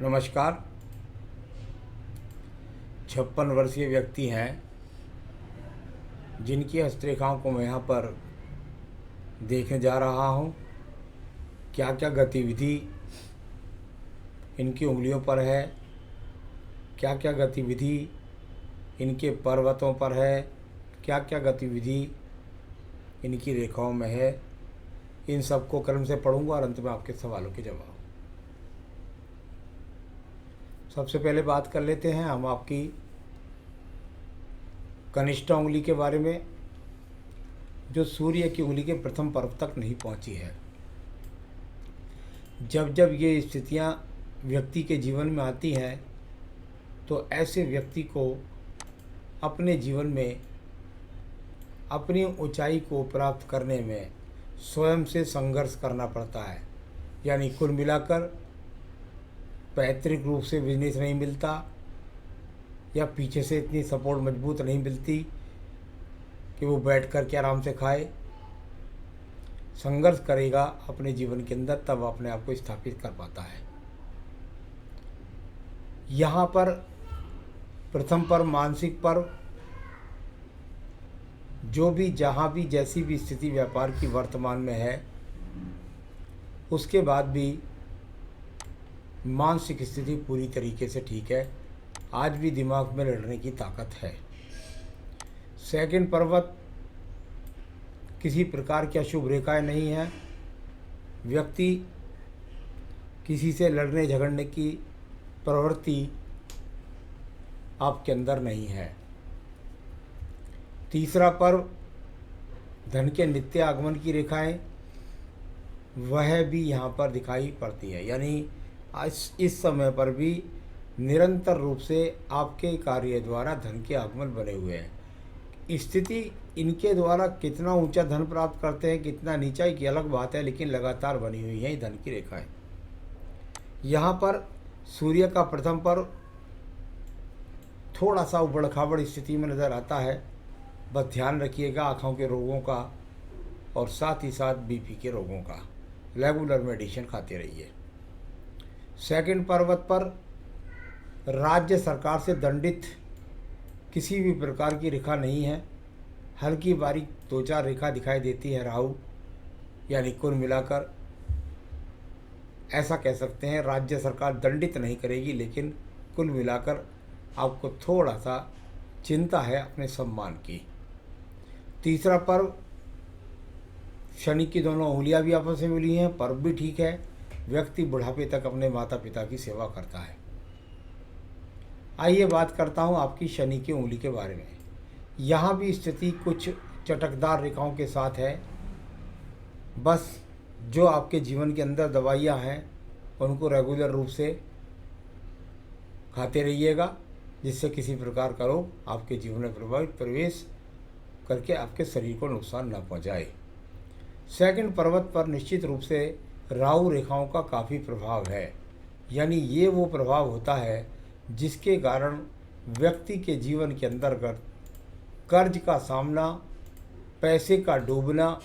नमस्कार। 56 वर्षीय व्यक्ति हैं जिनकी हस्तरेखाओं को मैं यहाँ पर देखने जा रहा हूँ। क्या क्या गतिविधि इनकी उंगलियों पर है, क्या क्या गतिविधि इनके पर्वतों पर है, क्या क्या गतिविधि इनकी रेखाओं में है, इन सबको क्रम से पढ़ूंगा और अंत में आपके सवालों के जवाब। सबसे पहले बात कर लेते हैं हम आपकी कनिष्ठा उंगली के बारे में, जो सूर्य की उंगली के प्रथम पर्व तक नहीं पहुंची है। जब जब ये स्थितियां व्यक्ति के जीवन में आती हैं तो ऐसे व्यक्ति को अपने जीवन में अपनी ऊंचाई को प्राप्त करने में स्वयं से संघर्ष करना पड़ता है। यानी कुल मिलाकर पैतृक रूप से बिजनेस नहीं मिलता या पीछे से इतनी सपोर्ट मजबूत नहीं मिलती कि वो बैठ कर के आराम से खाए। संघर्ष करेगा अपने जीवन के अंदर, तब अपने आप को स्थापित कर पाता है। यहाँ पर प्रथम पर्व मानसिक पर्व, जो भी जहाँ भी जैसी भी स्थिति व्यापार की वर्तमान में है, उसके बाद भी मानसिक स्थिति पूरी तरीके से ठीक है। आज भी दिमाग में लड़ने की ताकत है। सेकंड पर्वत, किसी प्रकार की अशुभ रेखाएं नहीं है। व्यक्ति किसी से लड़ने झगड़ने की प्रवृत्ति आपके अंदर नहीं है। तीसरा पर्व, धन के नित्य आगमन की रेखाएं, वह भी यहाँ पर दिखाई पड़ती है। यानी इस समय पर भी निरंतर रूप से आपके कार्य द्वारा धन के आगमन बने हुए हैं। स्थिति इनके द्वारा कितना ऊंचा धन प्राप्त करते हैं, कितना नीचा की अलग बात है, लेकिन लगातार बनी हुई है धन की रेखाएं। यहाँ पर सूर्य का प्रथम पर्व थोड़ा सा उबड़ खाबड़ स्थिति में नज़र आता है। बस ध्यान रखिएगा आँखों के रोगों का और साथ ही साथ बीपी के रोगों का। रेगुलर मेडिसिन खाते रहिए। सेकंड पर्वत पर राज्य सरकार से दंडित किसी भी प्रकार की रेखा नहीं है। हल्की बारीक 2-4 रेखा दिखाई देती है राहु। यानी कुल मिलाकर ऐसा कह सकते हैं राज्य सरकार दंडित नहीं करेगी, लेकिन कुल मिलाकर आपको थोड़ा सा चिंता है अपने सम्मान की। तीसरा पर्व, शनि की दोनों उंगलियां भी आपस में मिली हैं, पर्व भी ठीक है। व्यक्ति बुढ़ापे तक अपने माता पिता की सेवा करता है। आइए बात करता हूं आपकी शनि की उंगली के बारे में। यहाँ भी स्थिति कुछ चटकदार रेखाओं के साथ है। बस जो आपके जीवन के अंदर दवाइयाँ हैं उनको रेगुलर रूप से खाते रहिएगा, जिससे किसी प्रकार का रोग आपके जीवन में प्रवेश करके आपके शरीर को नुकसान न पहुंचाए। सेकंड पर्वत पर निश्चित रूप से राहु रेखाओं का काफ़ी प्रभाव है। यानी ये वो प्रभाव होता है जिसके कारण व्यक्ति के जीवन के अंतर्गत कर्ज का सामना, पैसे का डूबना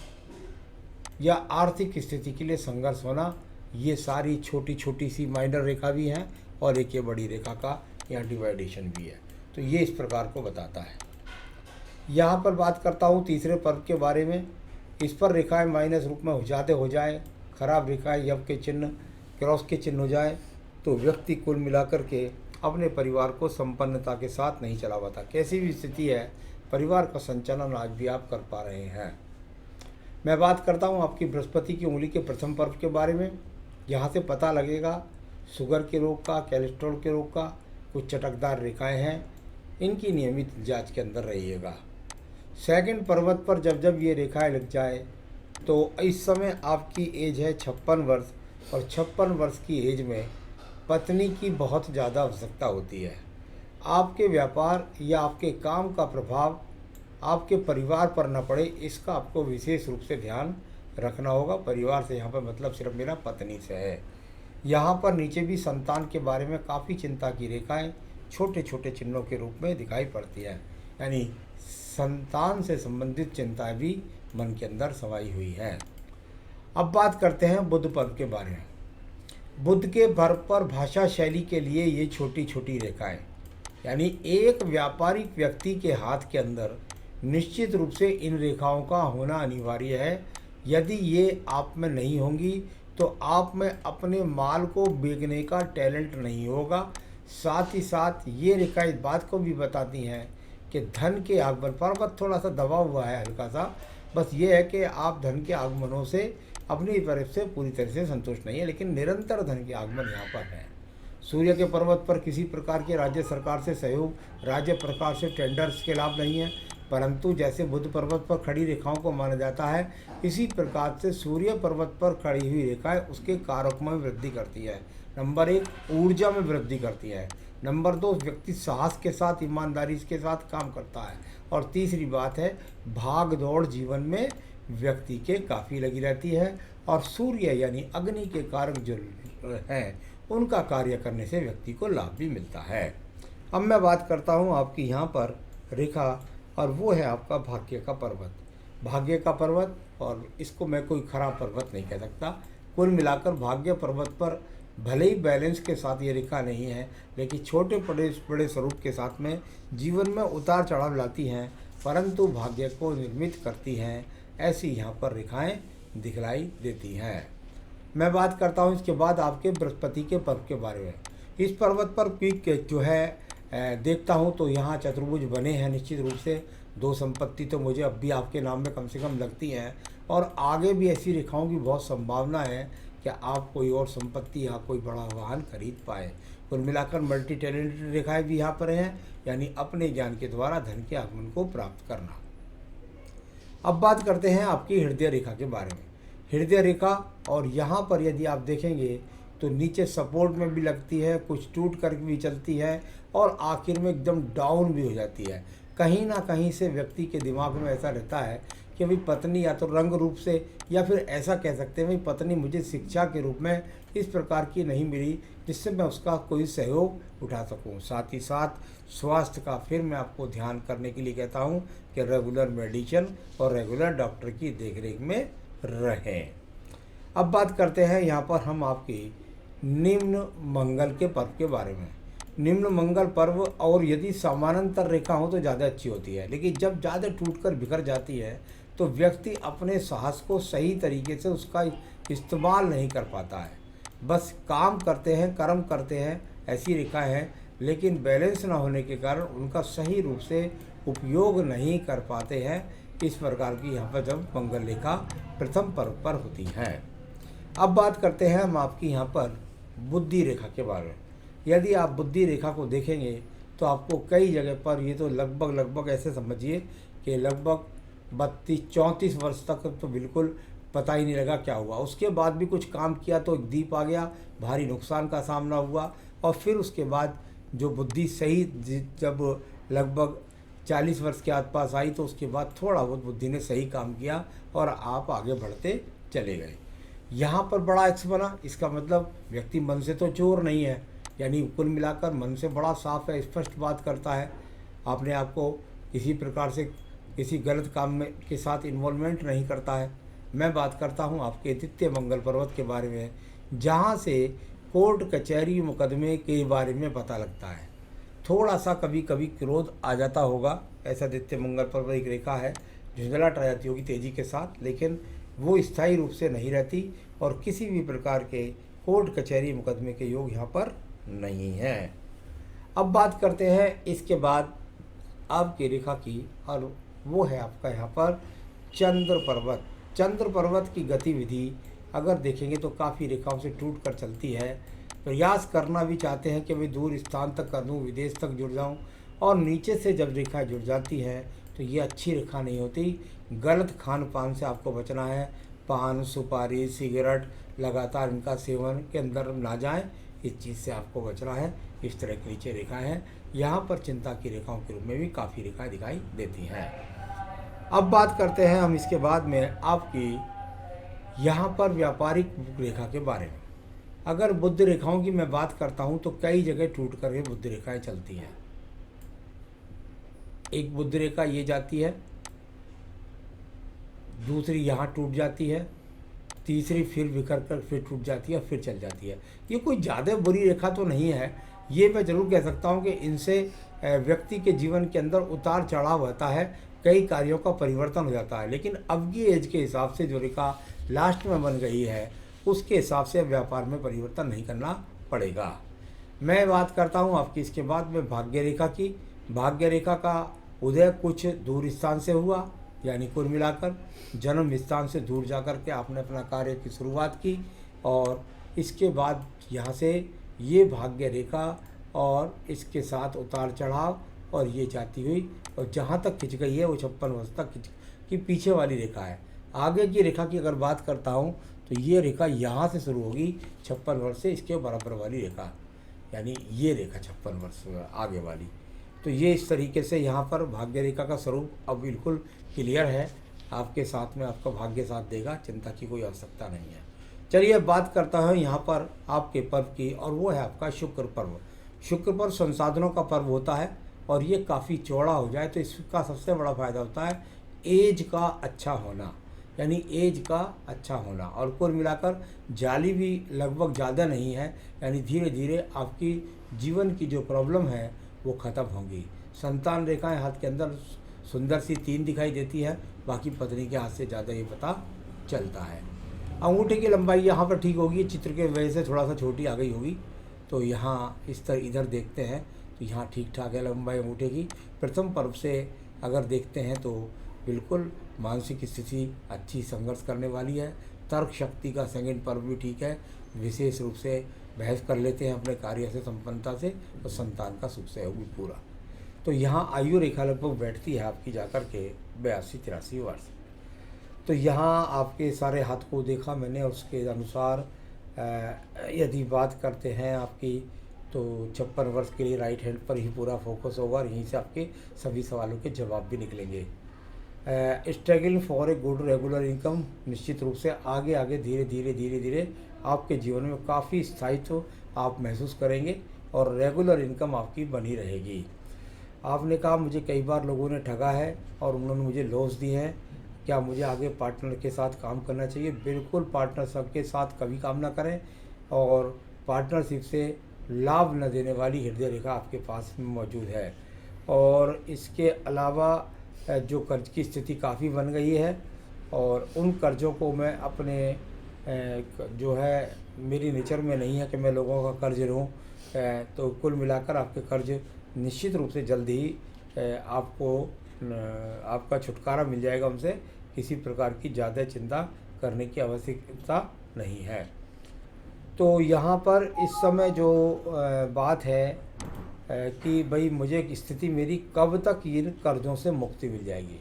या आर्थिक स्थिति के लिए संघर्ष होना, ये सारी छोटी छोटी सी माइनर रेखा भी हैं और एक ये बड़ी रेखा का यहाँ डिवाइडेशन भी है। तो ये इस प्रकार को बताता है। यहाँ पर बात करता हूँ तीसरे पर्व के बारे में। इस पर रेखाएं माइनस रूप में हो जाए, खराब रेखाएं यव के चिन्ह, क्रॉस के चिन्ह हो जाए, तो व्यक्ति कुल मिलाकर के अपने परिवार को संपन्नता के साथ नहीं चला पाता। कैसी भी स्थिति है, परिवार का संचालन आज भी आप कर पा रहे हैं। मैं बात करता हूँ आपकी बृहस्पति की उंगली के प्रथम पर्व के बारे में। यहाँ से पता लगेगा शुगर के रोग का, कोलेस्ट्रॉल के रोग का कुछ चटकदार रेखाएं हैं। इनकी नियमित जांच के अंदर रहिएगा। सेकंड पर्वत पर जब जब ये रेखाएं लग जाए तो इस समय आपकी एज है 56 वर्ष, और 56 वर्ष की एज में पत्नी की बहुत ज़्यादा आवश्यकता होती है। आपके व्यापार या आपके काम का प्रभाव आपके परिवार पर न पड़े, इसका आपको विशेष रूप से ध्यान रखना होगा। परिवार से यहाँ पर मतलब सिर्फ मेरा पत्नी से है। यहाँ पर नीचे भी संतान के बारे में काफ़ी चिंता की रेखाएं छोटे छोटे चिन्हों के रूप में दिखाई पड़ती है। यानी संतान से संबंधित चिंताएं भी मन के अंदर समाई हुई हैं। अब बात करते हैं बुध पर्व के बारे में। बुद्ध के भर पर भाषा शैली के लिए ये छोटी छोटी रेखाएं, यानी एक व्यापारिक व्यक्ति के हाथ के अंदर निश्चित रूप से इन रेखाओं का होना अनिवार्य है। यदि ये आप में नहीं होंगी तो आप में अपने माल को बेचने का टैलेंट नहीं होगा। साथ ही साथ ये रेखा इस बात को भी बताती हैं कि धन के आगमन, पर्वत थोड़ा सा दबा हुआ है हल्का सा, बस ये है कि आप धन के आगमनों से अपनी तरफ से पूरी तरह से संतुष्ट नहीं है, लेकिन निरंतर धन के आगमन यहाँ पर है। सूर्य के पर्वत पर किसी प्रकार के राज्य सरकार से सहयोग, राज्य प्रकार से टेंडर्स के लाभ नहीं है, परंतु जैसे बुध पर्वत पर खड़ी रेखाओं को माना जाता है, इसी प्रकार से सूर्य पर्वत पर खड़ी हुई रेखाएं उसके कारक में वृद्धि करती है। नंबर 1, ऊर्जा में वृद्धि करती है। नंबर 2, व्यक्ति साहस के साथ, ईमानदारी के साथ काम करता है। और तीसरी बात है, भाग दौड़ जीवन में व्यक्ति के काफ़ी लगी रहती है। और सूर्य यानी अग्नि के कारक जो हैं उनका कार्य करने से व्यक्ति को लाभ भी मिलता है। अब मैं बात करता हूँ आपकी यहाँ पर रेखा, और वो है आपका भाग्य का पर्वत। भाग्य का पर्वत, और इसको मैं कोई खराब पर्वत नहीं कह सकता। कुल मिलाकर भाग्य पर्वत पर भले ही बैलेंस के साथ ये रेखा नहीं है, लेकिन छोटे बड़े स्वरूप के साथ में जीवन में उतार चढ़ाव लाती हैं, परंतु भाग्य को निर्मित करती हैं। ऐसी यहाँ पर रेखाएं दिखलाई देती हैं। मैं बात करता हूँ इसके बाद आपके बृहस्पति के पर्व के बारे में। इस पर्वत पर पीक जो है देखता हूँ तो यहाँ चतुर्भुज बने हैं निश्चित रूप से। 2 संपत्ति तो मुझे अब भी आपके नाम में कम से कम लगती हैं, और आगे भी ऐसी रेखाओं की बहुत संभावना है कि आप कोई और संपत्ति या कोई बड़ा वाहन खरीद पाए। कुल मिलाकर मल्टी टैलेंटेड रेखाएं भी यहाँ पर हैं, यानी अपने ज्ञान के द्वारा धन के आगमन को प्राप्त करना। अब बात करते हैं आपकी हृदय रेखा के बारे में। हृदय रेखा, और यहाँ पर यदि आप देखेंगे तो नीचे सपोर्ट में भी लगती है, कुछ टूट कर भी चलती है, और आखिर में एकदम डाउन भी हो जाती है। कहीं ना कहीं से व्यक्ति के दिमाग में ऐसा रहता है कि भाई पत्नी या तो रंग रूप से, या फिर ऐसा कह सकते हैं भाई पत्नी मुझे शिक्षा के रूप में इस प्रकार की नहीं मिली जिससे मैं उसका कोई सहयोग उठा सकूं। साथ ही साथ स्वास्थ्य का फिर मैं आपको ध्यान करने के लिए कहता हूं कि रेगुलर मेडिसिन और रेगुलर डॉक्टर की देखरेख में रहें। अब बात करते हैं यहाँ पर हम आपकी निम्न मंगल के पर्व के बारे में। निम्न मंगल पर्व, और यदि समानांतर रेखा हो तो ज़्यादा अच्छी होती है, लेकिन जब ज़्यादा टूटकर बिखर जाती है तो व्यक्ति अपने साहस को सही तरीके से उसका इस्तेमाल नहीं कर पाता है। बस काम करते हैं, कर्म करते हैं, ऐसी रेखाएं हैं, लेकिन बैलेंस ना होने के कारण उनका सही रूप से उपयोग नहीं कर पाते हैं। इस प्रकार की यहाँ पर जब मंगल रेखा प्रथम पर्व पर होती है। अब बात करते हैं हम आपकी यहाँ पर बुद्धि रेखा के बारे में। यदि आप बुद्धि रेखा को देखेंगे तो आपको कई जगह पर, ये तो लगभग ऐसे समझिए कि लगभग 32-34 वर्ष तक तो बिल्कुल पता ही नहीं लगा क्या हुआ। उसके बाद भी कुछ काम किया तो एक दीप आ गया, भारी नुकसान का सामना हुआ, और फिर उसके बाद जो बुद्धि सही जब लगभग 40 वर्ष के आसपास आई तो उसके बाद थोड़ा बहुत बुद्धि ने सही काम किया और आप आगे बढ़ते चले गए। यहाँ पर बड़ा एक्स बना, इसका मतलब व्यक्ति मन से तो चोर नहीं है, यानी कुल मिलाकर मन से बड़ा साफ है, स्पष्ट बात करता है, अपने आप को किसी प्रकार से किसी गलत काम में के साथ इन्वॉल्वमेंट नहीं करता है। मैं बात करता हूँ आपके द्वितीय मंगल पर्वत के बारे में, जहाँ से कोर्ट कचहरी मुकदमे के बारे में पता लगता है। थोड़ा सा कभी कभी क्रोध आ जाता होगा, ऐसा द्वितीय मंगल पर्वत एक रेखा है झुंझलाहट आ जाती होगी तेजी के साथ, लेकिन वो स्थायी रूप से नहीं रहती, और किसी भी प्रकार के कोर्ट कचहरी मुकदमे के योग यहाँ पर नहीं है। अब बात करते हैं इसके बाद आपकी रेखा की, और वो है आपका यहाँ पर चंद्र पर्वत। चंद्र पर्वत की गतिविधि अगर देखेंगे तो काफ़ी रेखाओं से टूट कर चलती है। प्रयास करना भी चाहते हैं कि मैं दूर स्थान तक कर दूँ, विदेश तक जुड़ जाऊँ, और नीचे से जब रेखा जुड़ जाती है तो ये अच्छी रेखा नहीं होती। गलत खान पान से आपको बचना है। पान, सुपारी, सिगरेट लगातार इनका सेवन के अंदर ना जाएं, इस चीज़ से आपको बचना है। इस तरह की नीचे रेखा है। यहाँ पर चिंता की रेखाओं के रूप में भी काफ़ी रेखाएं दिखाई देती हैं। अब बात करते हैं हम इसके बाद में आपकी यहाँ पर व्यापारिक रेखा के बारे में। अगर बुद्ध रेखाओं की मैं बात करता हूँ तो कई जगह टूट कर ये बुद्ध रेखाएं चलती हैं। एक बुद्ध रेखा ये जाती है, दूसरी यहाँ टूट जाती है, तीसरी फिर बिखर कर फिर टूट जाती है, फिर चल जाती है। ये कोई ज़्यादा बुरी रेखा तो नहीं है, ये मैं ज़रूर कह सकता हूँ कि इनसे व्यक्ति के जीवन के अंदर उतार चढ़ाव होता है, कई कार्यों का परिवर्तन हो जाता है। लेकिन अब की एज के हिसाब से जो रेखा लास्ट में बन गई है, उसके हिसाब से व्यापार में परिवर्तन नहीं करना पड़ेगा। मैं बात करता हूँ आपकी इसके बाद में भाग्य रेखा की। भाग्य रेखा का उदय कुछ दूर स्थान से हुआ, यानी कुल मिलाकर जन्म स्थान से दूर जाकर के आपने अपना कार्य की शुरुआत की, और इसके बाद यहाँ से ये भाग्य रेखा और इसके साथ उतार चढ़ाव और ये जाती हुई और जहाँ तक खिंच गई है वो 56 वर्ष तक खिंच की पीछे वाली रेखा है। आगे की रेखा की अगर बात करता हूँ तो ये रेखा यहाँ से शुरू होगी 56 वर्ष से, इसके बराबर वाली रेखा, यानी ये रेखा 56 वर्ष आगे वाली। तो ये इस तरीके से यहाँ पर भाग्य रेखा का स्वरूप अब बिल्कुल क्लियर है, आपके साथ में आपका भाग्य साथ देगा, चिंता की कोई आवश्यकता नहीं है। चलिए अब बात करता हूँ यहाँ पर आपके पर्व की, और वो है आपका शुक्र पर्व। शुक्र पर्व संसाधनों का पर्व होता है और ये काफ़ी चौड़ा हो जाए तो इसका सबसे बड़ा फायदा होता है एज का अच्छा होना, यानी एज का अच्छा होना, और कुल मिलाकर जाली भी लगभग ज़्यादा नहीं है, यानी धीरे धीरे आपकी जीवन की जो प्रॉब्लम है वो ख़त्म होगी। संतान रेखाएं हाथ के अंदर सुंदर सी 3 दिखाई देती है, बाकी पत्नी के हाथ से ज़्यादा ये पता चलता है। अंगूठे की लंबाई यहाँ पर ठीक होगी, चित्र के वजह से थोड़ा सा छोटी आ गई होगी, तो यहाँ इस तरह इधर देखते हैं तो यहाँ ठीक ठाक है लंबाई अंगूठे की। प्रथम पर्व से अगर देखते हैं तो बिल्कुल मानसिक स्थिति अच्छी संघर्ष करने वाली है। तर्क शक्ति का सेकंड पर्व भी ठीक है, विशेष रूप से बहस कर लेते हैं अपने कार्य से संपन्नता से, और संतान का सुख से होगी पूरा। तो यहाँ आयु रेखा लगभग बैठती है आपकी जाकर के 82-83 वर्ष। तो यहाँ आपके सारे हाथ को देखा मैंने, उसके अनुसार यदि बात करते हैं आपकी तो 56 वर्ष के लिए राइट हैंड पर ही पूरा फोकस होगा, और यहीं से आपके सभी सवालों के जवाब भी निकलेंगे। Struggling for a good regular income, निश्चित रूप से आगे आगे धीरे धीरे आपके जीवन में काफ़ी स्थायित्व आप महसूस करेंगे और रेगुलर इनकम आपकी बनी रहेगी। आपने कहा मुझे कई बार लोगों ने ठगा है और उन्होंने मुझे लॉस दिए हैं, क्या मुझे आगे पार्टनर के साथ काम करना चाहिए? बिल्कुल पार्टनरशिप के साथ कभी काम ना करें, और पार्टनरशिप से लाभ न देने वाली हृदय रेखा आपके पास में मौजूद है। और इसके अलावा जो कर्ज की स्थिति काफ़ी बन गई है, और उन कर्ज़ों को मैं अपने जो है मेरी नेचर में नहीं है कि मैं लोगों का कर्ज लूँ, तो कुल मिलाकर आपके कर्ज निश्चित रूप से जल्द ही आपका छुटकारा मिल जाएगा उनसे। किसी प्रकार की ज़्यादा चिंता करने की आवश्यकता नहीं है। तो यहाँ पर इस समय जो बात है कि भाई मुझे स्थिति मेरी कब तक इन कर्ज़ों से मुक्ति मिल जाएगी,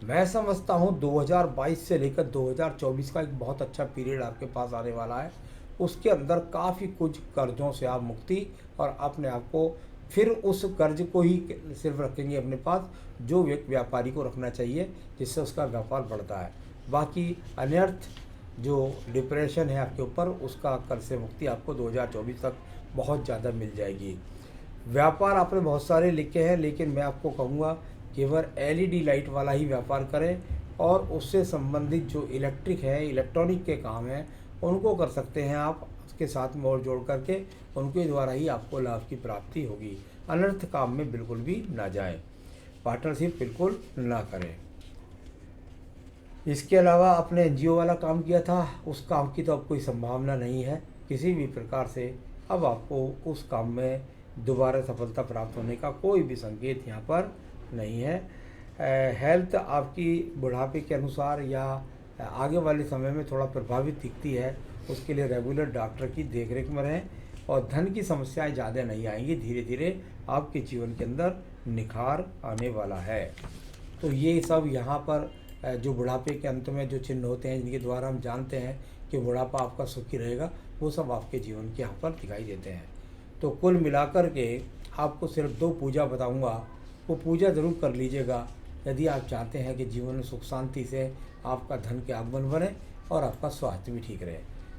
मैं समझता हूँ 2022 से लेकर 2024 का एक बहुत अच्छा पीरियड आपके पास आने वाला है। उसके अंदर काफ़ी कुछ कर्ज़ों से आप मुक्ति और अपने आप को फिर उस कर्ज को ही सिर्फ रखेंगे अपने पास जो व्यापारी को रखना चाहिए, जिससे उसका व्यापार बढ़ता है। बाकी अनर्थ जो डिप्रेशन है आपके ऊपर, उसका कर्ज से मुक्ति आपको 2024 तक बहुत ज़्यादा मिल जाएगी। व्यापार आपने बहुत सारे लिखे हैं, लेकिन मैं आपको कहूँगा केवल LED लाइट वाला ही व्यापार करें, और उससे संबंधित जो इलेक्ट्रिक है, इलेक्ट्रॉनिक के काम हैं, उनको कर सकते हैं आप उसके साथ में और जोड़ करके, उनके द्वारा ही आपको लाभ की प्राप्ति होगी। अनर्थ काम में बिल्कुल भी ना जाए, पार्टनरशिप बिल्कुल ना करें। इसके अलावा आपने NGO वाला काम किया था, उस काम की तो अब कोई संभावना नहीं है किसी भी प्रकार से। अब आपको उस काम में दोबारा सफलता प्राप्त होने का कोई भी संकेत यहाँ पर नहीं है। हेल्थ आपकी बुढ़ापे के अनुसार या आगे वाले समय में थोड़ा प्रभावित दिखती है, उसके लिए रेगुलर डॉक्टर की देखरेख में रहें, और धन की समस्याएं ज़्यादा नहीं आएंगी, धीरे धीरे आपके जीवन के अंदर निखार आने वाला है। तो ये सब यहाँ पर जो बुढ़ापे के अंत में जो चिन्ह होते हैं, जिनके द्वारा हम जानते हैं कि बुढ़ापा आपका सुखी रहेगा, वो सब आपके जीवन के यहाँ पर दिखाई देते हैं। तो कुल मिलाकर के आपको सिर्फ 2 पूजा बताऊँगा, वो पूजा ज़रूर कर लीजिएगा यदि आप चाहते हैं कि जीवन में सुख शांति से आपका धन के आगमन बने और आपका स्वास्थ्य भी ठीक रहे।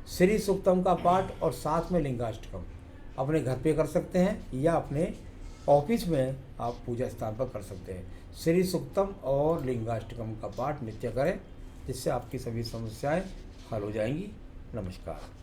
श्री सूक्तम का पाठ और साथ में लिंगाष्टकम अपने घर पे कर सकते हैं या अपने ऑफिस में आप पूजा स्थान पर कर सकते हैं। श्री सूक्तम और लिंगाष्टकम का पाठ नित्य करें, जिससे आपकी सभी समस्याएं हल हो जाएंगी। नमस्कार।